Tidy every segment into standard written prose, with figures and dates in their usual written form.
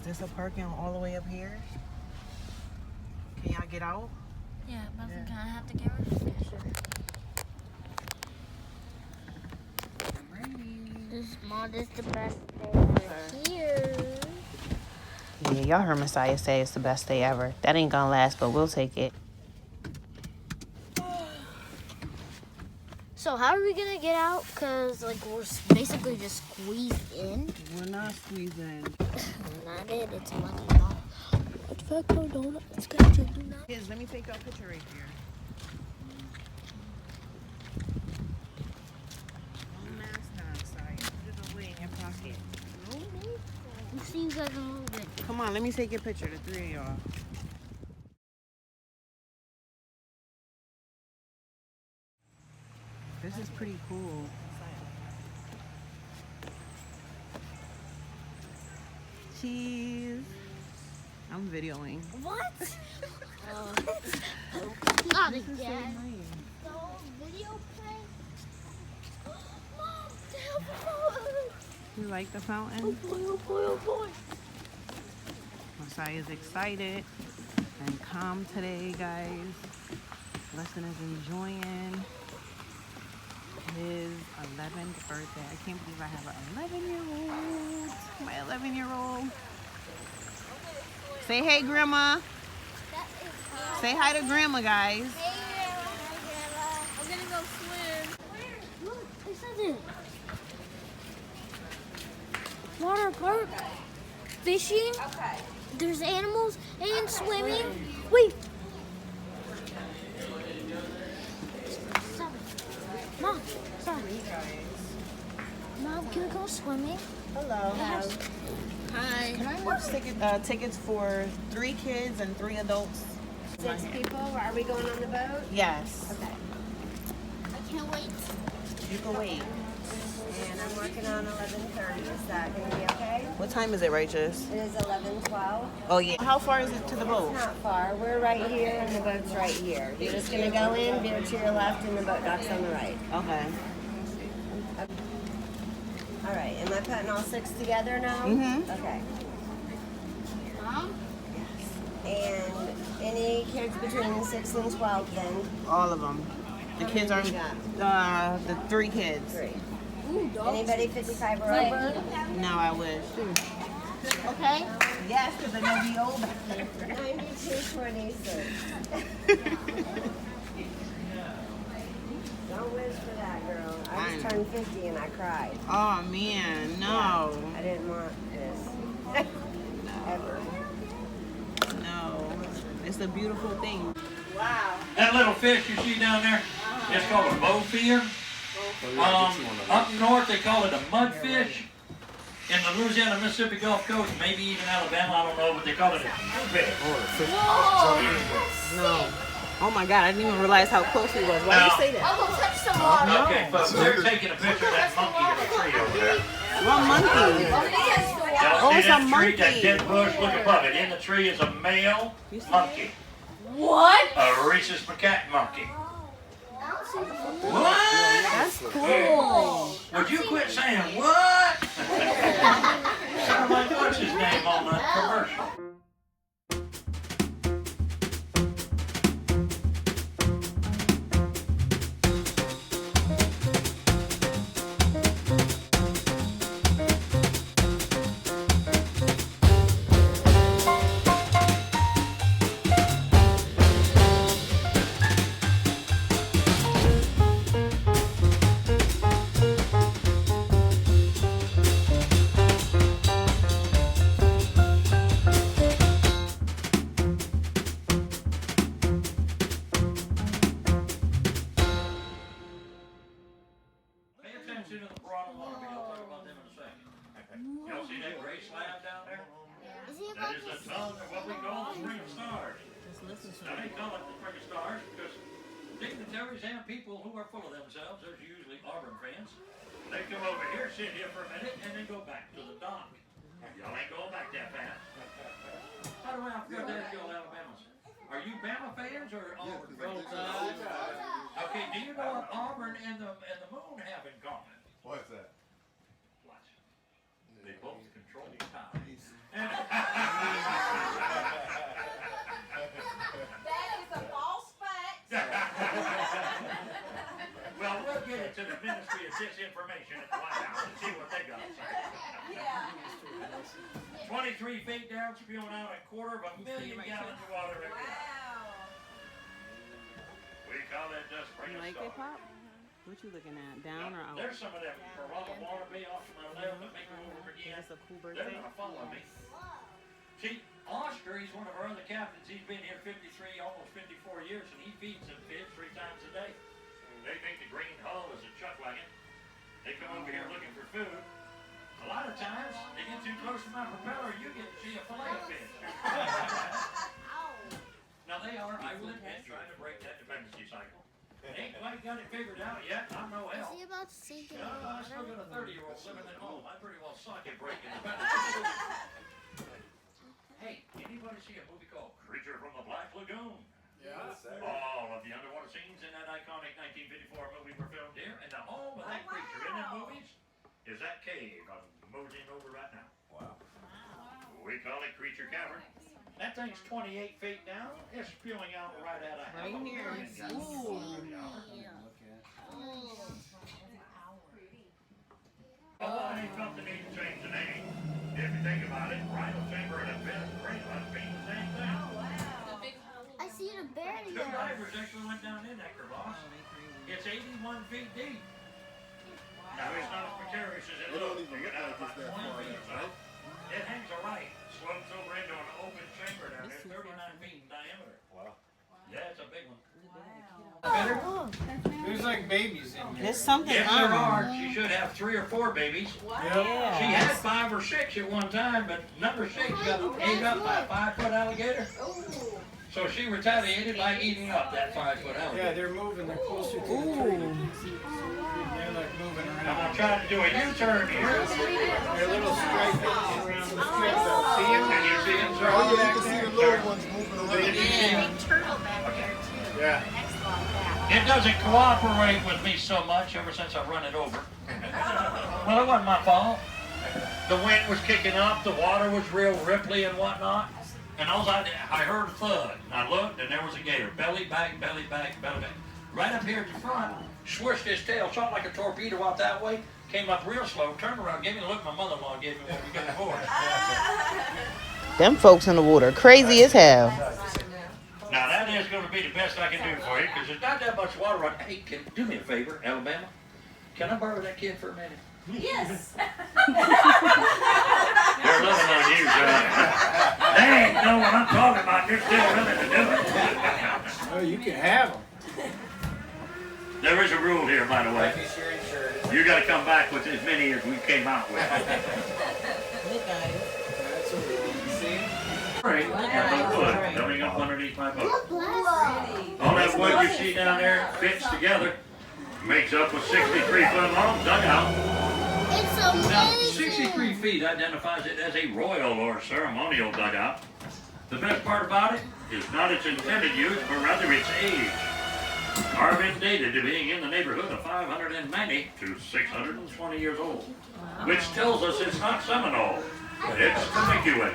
this a parking all the way up here? Can y'all get out? Yeah, but can I have the camera? Yeah, sure. This is the best day here. Yeah, y'all heard Messiah say it's the best day ever. That ain't gonna last, but we'll take it. So how are we gonna get out? Cause like we're basically just squeezed in. We're not squeezed in. Not it. It's a lucky ball. What the fuck? No donut. It's gonna do not. Kids, let me take your picture right here. No mask on, Messiah. Put it away in your pocket. You see you guys are moving. Come on, let me take your picture, the three of y'all. This is pretty cool. Cheese. I'm videoing. What? Not again. So video play. Mom, You like the fountain? oh boy, oh boy, oh boy. Messiah's excited and calm today, guys. Lesson is enjoying his 11th birthday. I can't believe I have an 11-year-old. My 11-year-old. Say hey, Grandma. Say hi to Grandma, guys. Hey, Grandma. I'm gonna go swim. Look, it says it. Water park, fishing. Okay. There's animals and swimming. Wait. Mom, sorry. Mom, can we go swimming? Hello. Hi. Can I have tickets for 3 kids and 3 adults? 6 people? Are we going on the boat? Yes. Okay. I can't wait. You can wait. And I'm working on 11:30. Is that going to be okay? What time is it, Righteous? It is 11:12. Oh, yeah. How far is it to the boat? It's not far. We're right here and the boat's right here. You're just going to go in, veer to your left, and the boat dock's on the right. Okay. All right. Am I putting all 6 together now? Mm-hmm. Okay. Mom? And any kids between 6 and 12 then? All of them. The How kids many are you the 3 kids. 3. Ooh, dogs. Anybody 55 or over? No, I wish. Okay. Yes, because I know the old back there. 9226. Don't wish for that, girl. I just turned 50 and I cried. Oh, man. No. I didn't want this. Ever. No. It's a beautiful thing. Wow. That little fish you see down there, it's called a bowfeeder. Up north they call it a mudfish. In the Louisiana, Mississippi Gulf Coast, maybe even Alabama, I don't know, but they call it a fish. No. Oh, my God. I didn't even realize how close he was. Why did you say that? I'll go touch some water. Okay, folks, they're taking a picture of that monkey in the tree over there. What monkey? Y'all see it's a that tree, monkey. that dead bush? Look above it. In the tree is a male monkey. What? A rhesus macaque monkey. What? That's cool. Would you quit saying what? Sound like what's his name on that commercial? Y'all see that gray slab down there? Is he That about is to the tongue of what we call the spring of stars. Now they call it the spring of stars because dignitaries and people who are full of themselves, there's usually Auburn fans, they come over here, sit here for a minute, and then go back to the dock. Y'all ain't going back that fast. By the way, I forgot to ask y'all Alabamans. Are you Bama fans or Auburn fans? Okay, do you know what Auburn and the moon have in common? What's that? Watch. They both control time. this information at the White House and see what they got to say. 23 feet down, spewing out 250,000 gallons of water every day. We call it just bring You a like star. it, Pop? What you looking at? Down or out? There's some of them Barack wannabe off to my left that make me over again. It's a cool They're birthday. gonna follow me. See, Oscar, he's one of our other captains. He's been here 53, almost 54 years, and he feeds them fish 3 times a day. They think the green hull is a chuck wagon. They come over here looking for food. A lot of times, they get too close to my propeller, you get to see a fillet of fish. Now they are, I will admit, trying to break that dependency cycle. They ain't quite got it figured out yet. I'm no help. Is he about to sink in the I still water? got a 30-year-old living at home. I pretty well suck at breaking dependency. Hey, anybody see a movie called Creature from the Black Lagoon? Yeah. All of the underwater scenes in that iconic 1954 movie were filmed here, and the home of that creature in them movies is that cave I'm moseying over right now. Wow. We call it Creature Cavern. That thing's 28 feet down. It's spewing out right at a half Right a here. million gallons of water an hour. Oh, it ain't something that needs to change the name. If you think about it, Rhino Chamber and a bit of Greenland being the same thing. I see the Two barrier. divers actually went down in that crevasse. It's 81 feet deep. Now, it's not as precarious as it It don't looks. even You look get out like about it's that 20 far feet down, or so. right? It hangs a right, slopes over into an open chamber down there, 39 feet in diameter. Wow. Yeah, it's a big one. There's like babies in here. There's something Yes, there on are. She should have 3 or 4 babies. Yeah. She had 5 or 6 at one time, but number 6 got ate up by a 5-foot alligator. So she retaliated by eating up that 5-foot Yeah, alligator. they're moving. They're closer to the tree. They're like moving I'm around. gonna try to do a U-turn here. They're little stripes around the strip. See them? Can you see them, sir? Oh yeah, you can see the little ones moving around. Big turtle back there too. Yeah. Next one back. It doesn't cooperate with me so much ever since I've run it over. Well, it wasn't my fault. The wind was kicking up, the water was real ripply and whatnot. And all I heard a thud. I looked and there was a gator. Belly back, belly back, belly back. Right up here at the front, swished his tail, shot like a torpedo out that way, came up real slow, turned around, gave me the look my mother-in-law gave me when we got divorced. Them folks in the water, crazy as hell. Now that is going to be the best I can do for you, because there's not that much water running. Hey, do me a favor, Alabama. Can I borrow that kid for a minute? Yes. They're living on you, son. They ain't know what I'm talking about. They're still willing to do it. Oh, you can have them. There is a rule here, by the way. Sure insured. You got to come back with as many as we came out with. Look, guys. That's what we see. Great. That's wood coming up underneath my boat. Pretty. All that wood you see down there fits together. Makes up a 63-foot long dugout. It's Now, amazing. 63 feet identifies it as a royal or ceremonial dugout. The best part about it is not its intended use, but rather its age. Are been dated to being in the neighborhood of 590 to 620 years old, which tells us it's not Seminole, it's Temecula.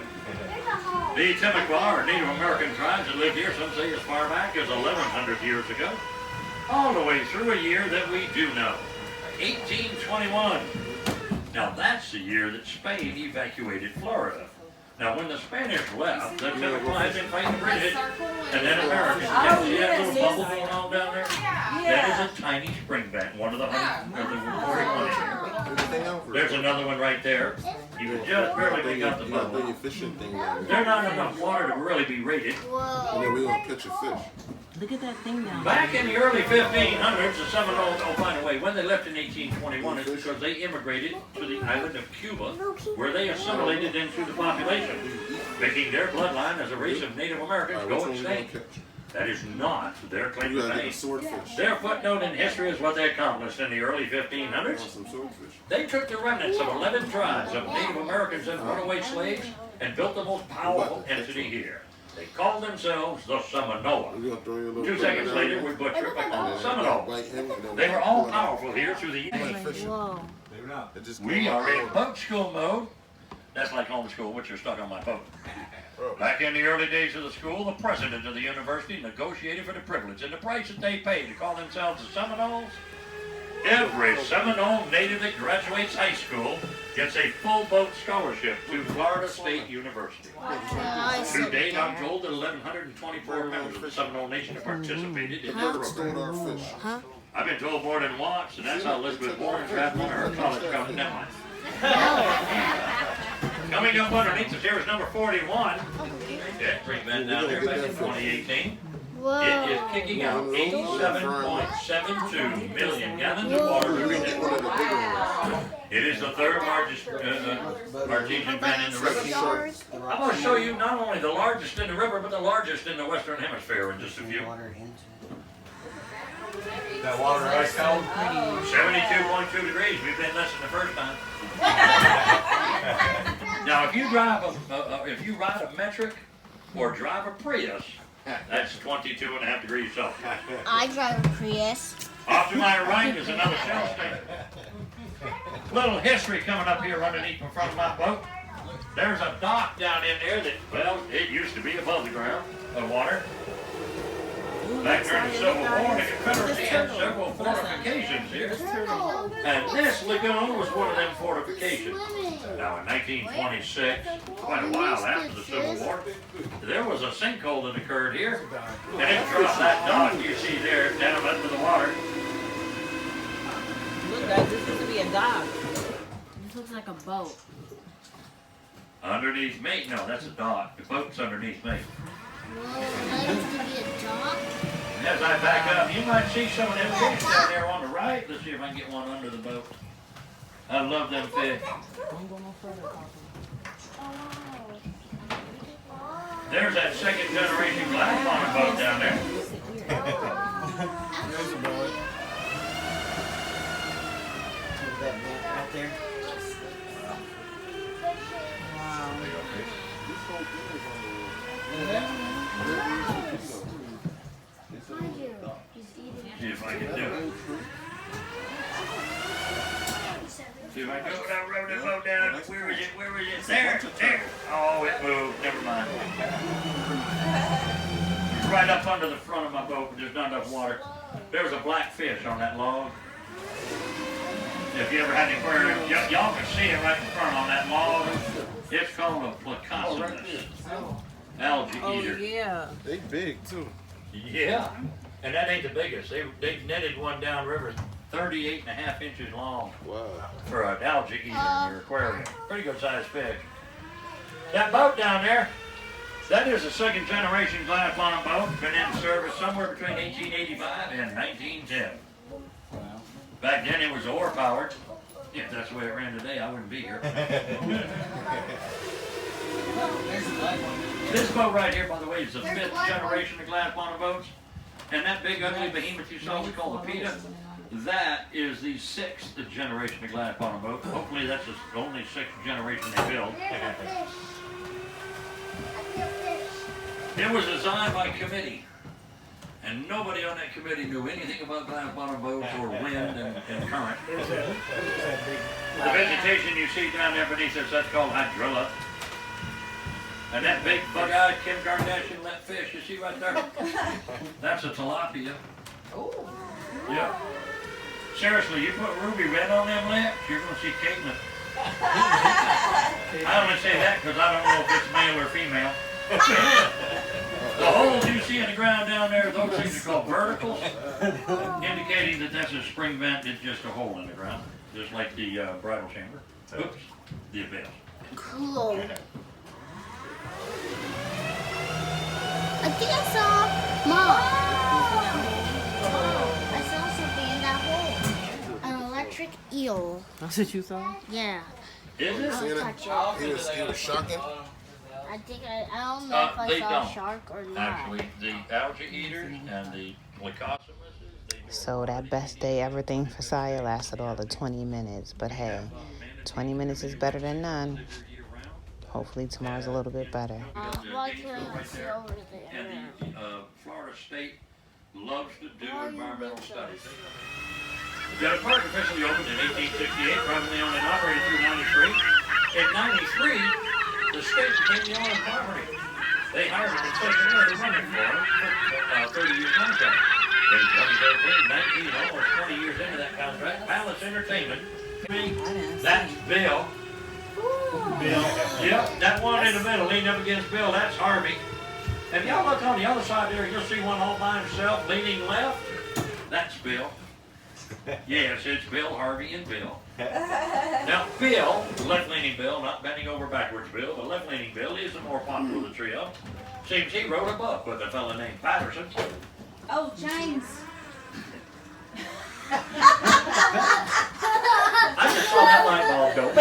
The Temecula are Native American tribes that lived here, some say as far back as 1,100 years ago, all the way through a year that we do know, 1821. Now that's the year that Spain evacuated Florida. Now when the Spanish left, the Temecula had been fighting the British, and then Americans. You see that little bubble going on down there? That is a tiny spring bank, one of the 141 here. Everything else. There's another one right there. You would just barely make out the You got bubble. your fishing thing down there. There's not enough water to really be rated. And then we gonna catch a fish. Look at that thing down Back in the early 1500s, the Seminoles, oh, by the way, when they left in 1821, it's because they immigrated to the island of Cuba, where they assimilated into the population, making their bloodline as a race of Native Americans All right, which go one we gonna extinct. catch? That is not their claim We to gotta get fame. a swordfish. Their footnote in history is what they accomplished in the early I 1500s. want some swordfish. They took the remnants of 11 tribes of Native Americans and runaway slaves and built the most powerful entity here. They called themselves the Seminola. We gonna throw your little 2 finger seconds down later, there, we butcher it by and calling then Seminole. bite him, and then They we were all pull it out. powerful here through the years. Like fishing. Whoa. It just We came out are in cold. boat school mode. That's like homeschool, which you're stuck on my boat. Bro. Back in the early days of the school, the president of the university negotiated for the privilege, and the price that they paid to call themselves the Seminoles, it Every Seminole native that graduates high school gets a full boat scholarship to Florida State University. To date, I'm told that 1,124 members of the Seminole Nation have participated in the Stored our program. fish. I've been told more than once, and that's how Elizabeth Warren traveled on her college counting deadline. Coming up underneath us here is number 41. It brings that down there back in 2018. It is kicking out 87.72 million gallons of water every day. It is the third largest artesian fan in the river. I'm going to show you not only the largest in the river, but the largest in the Western Hemisphere in just a few. That water ice cold? 72.2 degrees. We've been less than the first time. Now, if you ride a metric or drive a Prius, that's 22.5 degrees Celsius. I drive a Prius. Off to my right is another shell station. Little history coming up here underneath in front of my boat. There's a dock down in there that, well, it used to be above the ground of water. Back during the Civil War, the Confederacy had several fortifications here. And this lagoon was one of them fortifications. Now in 1926, quite a while after the Civil War, there was a sinkhole that occurred here. And it dropped that dock you see there down under the water. Look, guys, this used to be a dock. This looks like a boat. Underneath me? No, that's a dock. The boat's underneath me. Whoa, that used to be a dock? As I back up, you might see some of them fish down there on the right. Let's see if I can get one under the boat. I love them fish. There's that second generation glass on boat down there. There's a boy. That man out there. See if I can do it. See if I can go down, row that boat down. Where is it? Where is it? There, there. Oh, it moved. Never mind. It's right up under the front of my boat, but there's not enough water. There's a black fish on that log. If you ever had any aquarium, y'all can see it right in front on that log. It's called a placostomus. Algae eater. Yeah. They big too. Yeah. And that ain't the biggest. They netted one downriver 38.5 inches long Wow. for an algae eater in your aquarium. Pretty good sized fish. That boat down there, that is a second generation glass bottom boat. Been in service somewhere between 1885 and 1910. Back then it was oar powered. If that's the way it ran today, I wouldn't be here. This boat right here, by the way, is the fifth generation of glass bottom boats. And that big ugly behemoth you saw was called the PETA. That is the sixth generation of glass bottom boat. Hopefully that's the only sixth generation they built. It was designed by committee. And nobody on that committee knew anything about glass bottom boats or wind and current. The vegetation you see down there beneath us, that's called hydrilla. And that big bug-eyed Kim Kardashian let fish you see right there, that's a tilapia. Oh. Yeah. Seriously, you put ruby red on them lips, you're going to see Caitlin. I only say that because I don't know if it's male or female. The holes you see in the ground down there, those things are called verticals, indicating that that's a spring vent. It's just a hole in the ground, just like the bridal chamber. Oops, the abyss. Cool. I think I saw Mom. I saw something in that hole. An electric eel. That's what you saw? Yeah. Is it? Seen it? He was shocking. I think I don't know if I They saw a don't. shark or not. Actually, the algae eaters and the placostomuses, they do. So that best day ever thing for Saya lasted all of 20 minutes. But hey, 20 minutes is better than none. Hopefully tomorrow's a little bit better. Why can't I see over there? And the Florida State loves to do environmental studies. The park officially opened in 1868, privately owned and operated through 93. In 93, the state became the owner of the property. They hired a concessionaire to run it for them, 30-year contract. 2013, 19, almost 20 years into that contract. Palace Entertainment. That's Bill. Bill. Yep, that one in the middle leaning up against Bill, that's Harvey. If y'all look on the other side there, you'll see one all by himself leaning left. That's Bill. Yes, it's Bill, Harvey, and Bill. Now, Bill, the left-leaning Bill, not bending over backwards Bill, the left-leaning Bill is the more popular of the trio. Seems he wrote a book with a fella named Patterson. Oh, James. I just saw that light bulb go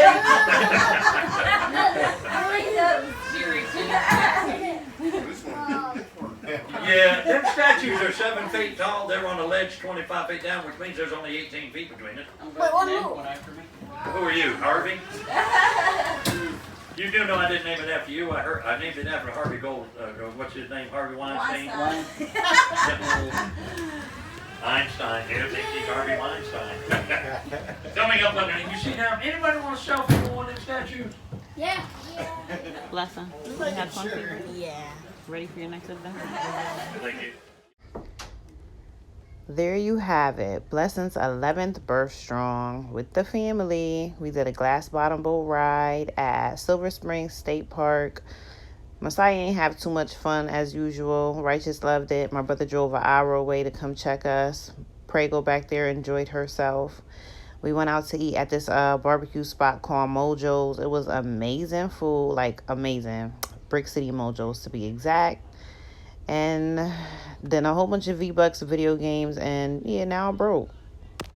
Yeah, them statues are 7 feet tall. They're on a ledge 25 feet down, which means there's only 18 feet between us. Who are you, Harvey? You do know I didn't name it after you. I named it after Harvey Gold. What's his name? Harvey Weinstein. Einstein. Yeah, I think he's Harvey Weinstein. Coming up underneath. You see now, anybody want a selfie with one of them statues? Yeah. Blessing. You had fun, people? Yeah. Ready for your next adventure? Thank you. There you have it. Blessing's 11th Birthstrong with the family. We did a glass bottom boat ride at Silver Springs State Park. Messiah ain't have too much fun as usual. Righteous loved it. My brother drove an hour away to come check us. Prego back there enjoyed herself. We went out to eat at this barbecue spot called Mojo's. It was amazing food, like amazing. Brick City Mojo's to be exact. And then a whole bunch of V-Bucks video games, and yeah, now I'm broke.